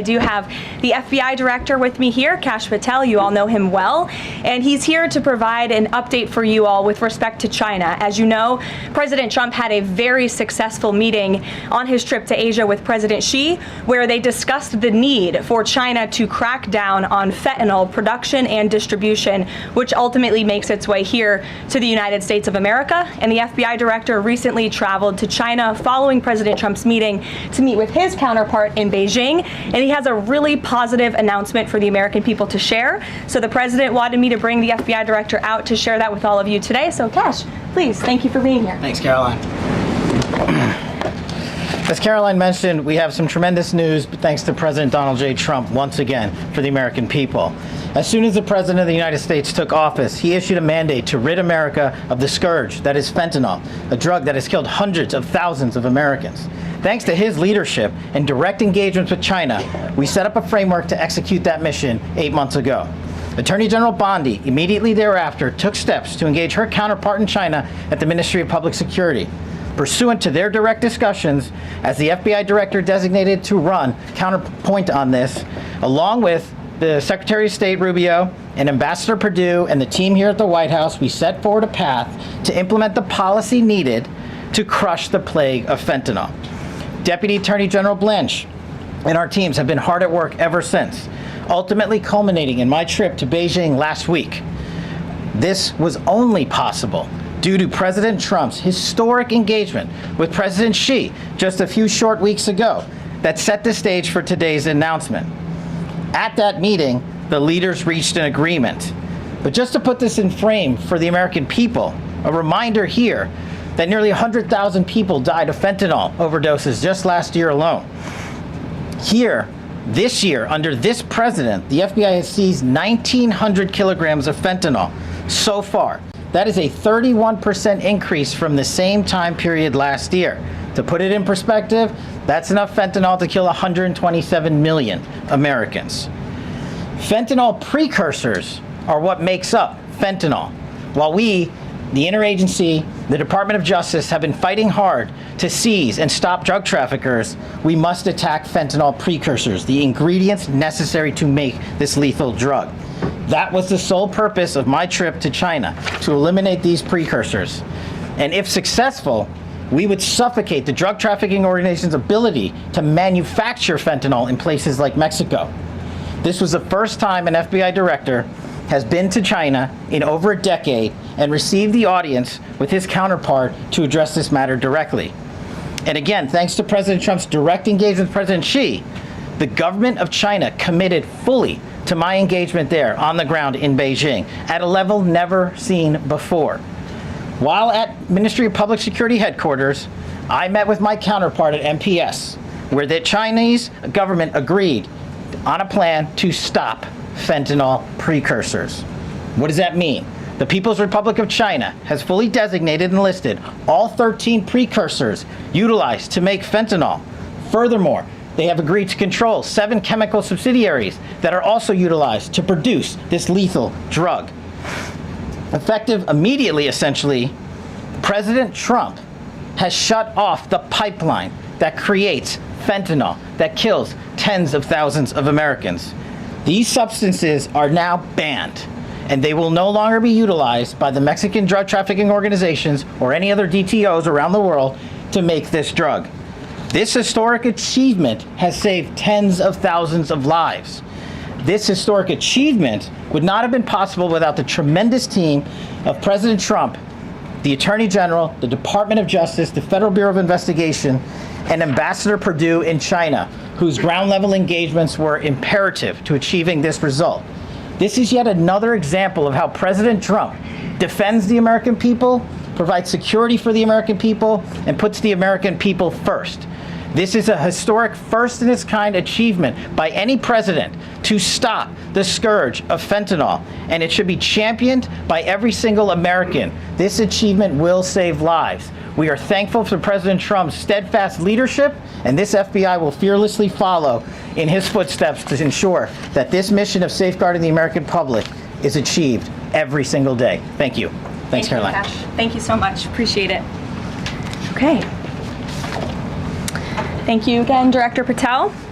I do have the FBI director with me here, Kash Patel. You all know him well, and he's here to provide an update for you all with respect to China. As you know, President Trump had a very successful meeting on his trip to Asia with President Xi, where they discussed the need for China to crack down on fentanyl production and distribution, which ultimately makes its way here to the United States of America. And the FBI director recently traveled to China following President Trump's meeting to meet with his counterpart in Beijing, and he has a really positive announcement for the American people to share. So the president wanted me to bring the FBI director out to share that with all of you today. So Kash, please, thank you for being here. Thanks, Karoline. As Karoline mentioned, we have some tremendous news thanks to President Donald J. Trump once again for the American people. As soon as the President of the United States took office, he issued a mandate to rid America of the scourge that is fentanyl, a drug that has killed hundreds of thousands of Americans. Thanks to his leadership and direct engagements with China, we set up a framework to execute that mission 8 months ago. Attorney General Bondi immediately thereafter took steps to engage her counterpart in China at the Ministry of Public Security. Pursuant to their direct discussions, as the FBI director designated to run counterpoint on this, along with the Secretary of State Rubio and Ambassador Perdue and the team here at the White House, we set forward a path to implement the policy needed to crush the plague of fentanyl. Deputy Attorney General Blanche and our teams have been hard at work ever since, ultimately culminating in my trip to Beijing last week. This was only possible due to President Trump's historic engagement with President Xi just a few short weeks ago that set the stage for today's announcement. At that meeting, the leaders reached an agreement. But just to put this in frame for the American people, a reminder here that nearly 100,000 people died of fentanyl overdoses just last year alone. Here, this year, under this president, the FBI has seized 1,900 kilograms of fentanyl so far. That is a 31% increase from the same time period last year. To put it in perspective, that's enough fentanyl to kill 127 million Americans. Fentanyl precursors are what makes up fentanyl. While we, the interagency, the Department of Justice, have been fighting hard to seize and stop drug traffickers, we must attack fentanyl precursors, the ingredients necessary to make this lethal drug. That was the sole purpose of my trip to China, to eliminate these precursors. And if successful, we would suffocate the drug trafficking organization's ability to manufacture fentanyl in places like Mexico. This was the first time an FBI director has been to China in over a decade and received the audience with his counterpart to address this matter directly. And again, thanks to President Trump's direct engagement with President Xi, the government of China committed fully to my engagement there on the ground in Beijing at a level never seen before. While at Ministry of Public Security headquarters, I met with my counterpart at MPS, where the Chinese government agreed on a plan to stop fentanyl precursors. What does that mean? The People's Republic of China has fully designated and listed all 13 precursors utilized to make fentanyl. Furthermore, they have agreed to control 7 chemical subsidiaries that are also utilized to produce this lethal drug. Effective immediately, essentially, President Trump has shut off the pipeline that creates fentanyl that kills tens of thousands of Americans. These substances are now banned, and they will no longer be utilized by the Mexican drug trafficking organizations or any other DTOs around the world to make this drug. This historic achievement has saved tens of thousands of lives. This historic achievement would not have been possible without the tremendous team of President Trump, the Attorney General, the Department of Justice, the Federal Bureau of Investigation, and Ambassador Perdue in China, whose ground-level engagements were imperative to achieving this result. This is yet another example of how President Trump defends the American people, provides security for the American people, and puts the American people first. This is a historic first-in-its-kind achievement by any president to stop the scourge of fentanyl, and it should be championed by every single American. This achievement will save lives. We are thankful for President Trump's steadfast leadership, and this FBI will fearlessly follow in his footsteps to ensure that this mission of safeguarding the American public is achieved every single day. Thank you. Thanks, Karoline. Kash. Thank you so much. Appreciate it. Okay. Thank you again, Director Patel.